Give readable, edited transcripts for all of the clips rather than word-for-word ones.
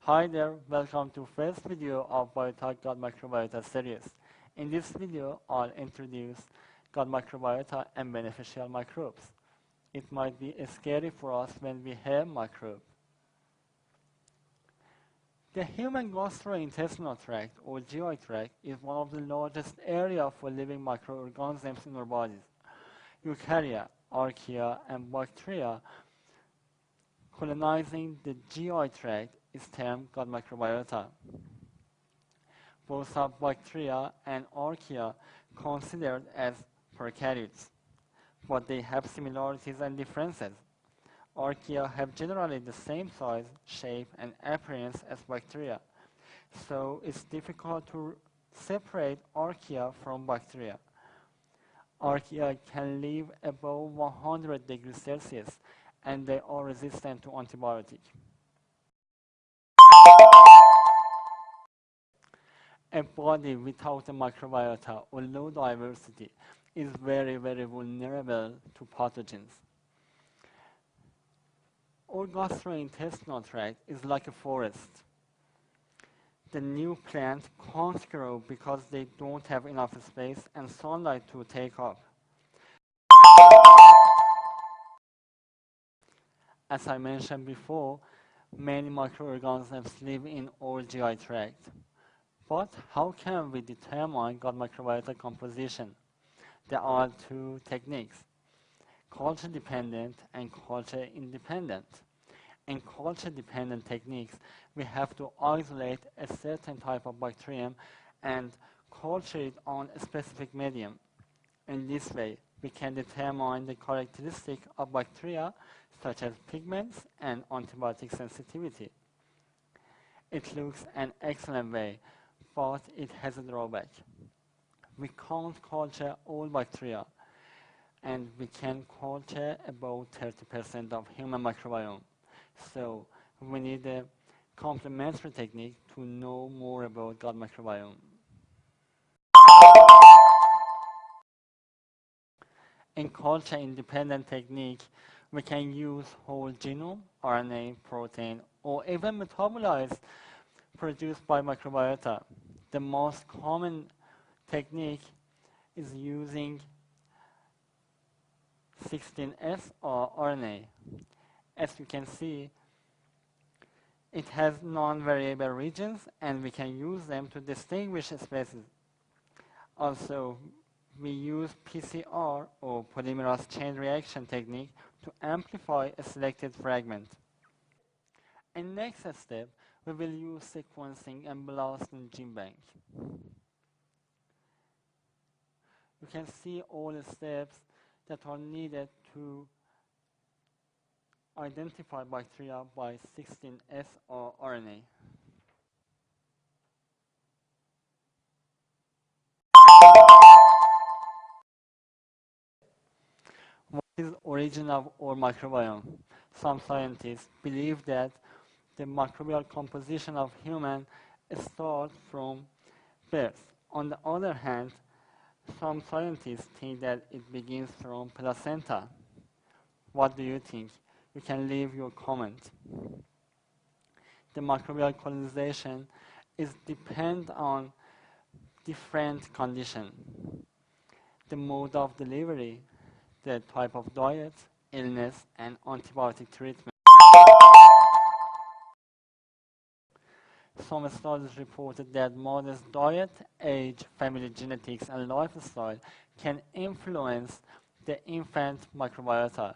Hi there, welcome to first video of Biotalk gut microbiota series. In this video, I'll introduce gut microbiota and beneficial microbes. It might be scary for us when we hear microbe. The human gastrointestinal tract or GI tract is one of the largest areas for living microorganisms in our bodies. Eukarya, archaea, and bacteria colonizing the GI tract is termed gut microbiota. Both are bacteria and archaea considered as prokaryotes, but they have similarities and differences. Archaea have generally the same size, shape, and appearance as bacteria, so it's difficult to separate archaea from bacteria. Archaea can live above 100 degrees Celsius, and they are resistant to antibiotics. A body without a microbiota or low diversity is very vulnerable to pathogens. Our gastrointestinal tract is like a forest. The new plants can't grow because they don't have enough space and sunlight to take up. As I mentioned before, many microorganisms live in our GI tract. But how can we determine gut microbiota composition? There are two techniques, culture-dependent and culture-independent. In culture-dependent techniques, we have to isolate a certain type of bacterium and culture it on a specific medium. In this way, we can determine the characteristic of bacteria, such as pigments and antibiotic sensitivity. It looks an excellent way, but it has a drawback. We can't culture all bacteria, and we can culture about 30% of human microbiome. So we need a complementary technique to know more about gut microbiome. In culture-independent technique, we can use whole genome, RNA, protein, or even metabolites produced by microbiota. The most common technique is using 16S or RNA. As you can see, it has non-variable regions, and we can use them to distinguish species. Also, we use PCR or polymerase chain reaction technique to amplify a selected fragment. In next step, we will use sequencing and blast in gene bank. You can see all the steps that are needed to identify bacteria by 16S or RNA. What is the origin of our microbiome? Some scientists believe that the microbial composition of human starts from birth. On the other hand, some scientists think that it begins from placenta. What do you think? You can leave your comment. The microbial colonization is depend on different conditions. The mode of delivery, the type of diet, illness, and antibiotic treatment. Some studies reported that mother's diet, age, family genetics, and lifestyle can influence the infant microbiota.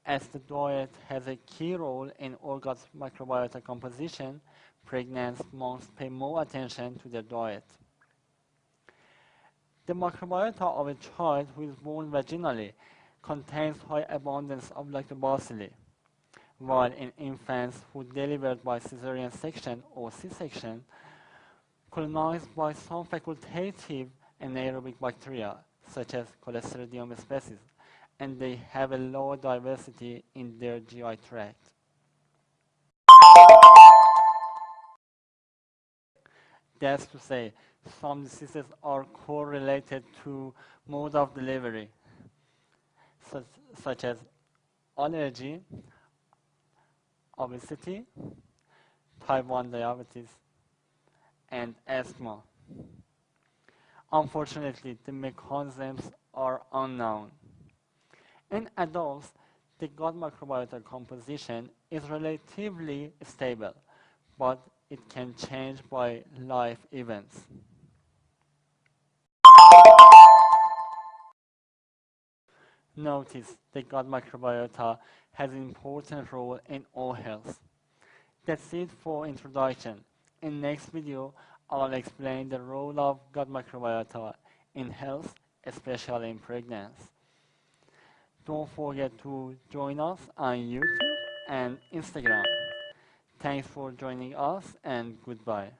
As the diet has a key role in organ's microbiota composition, pregnant moms pay more attention to their diet. The microbiota of a child who is born vaginally contains high abundance of lactobacilli, while in infants who delivered by cesarean section or C-section, colonized by some facultative anaerobic bacteria, such as Clostridium species, and they have a low diversity in their GI tract. That's to say, some diseases are correlated to mode of delivery, such as allergy, obesity, type 1 diabetes, and asthma. Unfortunately, the mechanisms are unknown. In adults, the gut microbiota composition is relatively stable, but it can change by life events. Notice the gut microbiota has an important role in all health. That's it for introduction. In next video, I'll explain the role of gut microbiota in health, especially in pregnancy. Don't forget to join us on YouTube and Instagram. Thanks for joining us and goodbye.